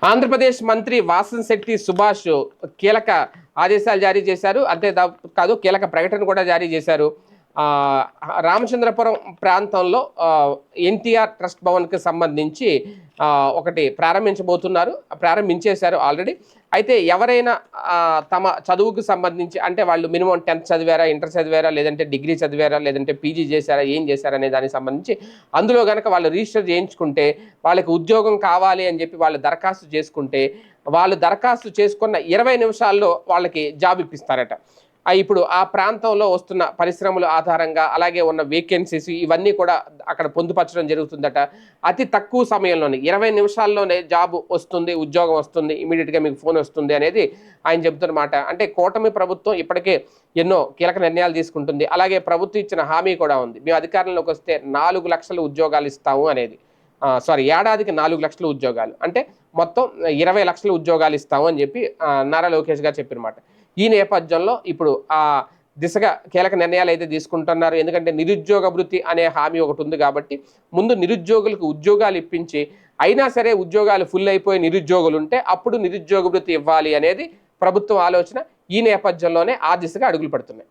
ఆంధ్రప్రదేశ్ మంత్రి వాసంశెట్టి సుభాష్ కీలక ఆదేశాలు జారీ చేశారు. అంతే కాదు, కీలక ప్రకటన కూడా జారీ చేశారు. రామచంద్రపురం ప్రాంతంలో ఎన్టీఆర్ ట్రస్ట్ భవన్కి సంబంధించి ఒకటి ప్రారంభించేశారు ఆల్రెడీ. అయితే ఎవరైనా తమ చదువుకు సంబంధించి, అంటే వాళ్ళు మినిమం 10th చదివారా, ఇంటర్ చదివారా, లేదంటే డిగ్రీ చదివారా, లేదంటే పీజీ చేశారా, ఏం చేశారా అనే దానికి సంబంధించి అందులో కనుక వాళ్ళు రిజిస్టర్ చేయించుకుంటే, వాళ్ళకి ఉద్యోగం కావాలి అని చెప్పి వాళ్ళు దరఖాస్తు చేసుకుంటే, వాళ్ళు దరఖాస్తు చేసుకున్న 20 నిమిషాల్లో వాళ్ళకి జాబ్ ఇప్పిస్తారట. ఇప్పుడు ఆ ప్రాంతంలో వస్తున్న పరిశ్రమల ఆధారంగా, అలాగే ఉన్న వేకెన్సీస్ ఇవన్నీ కూడా అక్కడ పొందుపరచడం జరుగుతుందట. అతి తక్కువ సమయంలోనే 20 నిమిషాల్లోనే జాబ్ వస్తుంది, ఉద్యోగం వస్తుంది, ఇమీడియట్గా మీకు ఫోన్ వస్తుంది అనేది ఆయన చెబుతున్నమాట. అంటే కూటమి ప్రభుత్వం ఇప్పటికే ఎన్నో కీలక నిర్ణయాలు తీసుకుంటుంది. అలాగే ప్రభుత్వం ఇచ్చిన హామీ కూడా ఉంది. మేము అధికారంలోకి వస్తే 4 లక్షల ఉద్యోగాలు ఇస్తాము అనేది. ఏడాదికి 4 లక్షల ఉద్యోగాలు, అంటే మొత్తం 20 లక్షల ఉద్యోగాలు ఇస్తాము అని చెప్పి నారా లోకేష్ గారు చెప్పినమాట. ఈ నేపథ్యంలో ఇప్పుడు ఆ దిశగా కీలక నిర్ణయాలు అయితే తీసుకుంటున్నారు. ఎందుకంటే నిరుద్యోగ భృతి అనే హామీ ఒకటి ఉంది కాబట్టి ముందు నిరుద్యోగులకు ఉద్యోగాలు ఇప్పించి, అయినా సరే ఉద్యోగాలు ఫుల్ అయిపోయి నిరుద్యోగులు ఉంటే అప్పుడు నిరుద్యోగ భృతి ఇవ్వాలి అనేది ప్రభుత్వం ఆలోచన. ఈ నేపథ్యంలోనే ఆ దిశగా అడుగులు పడుతున్నాయి.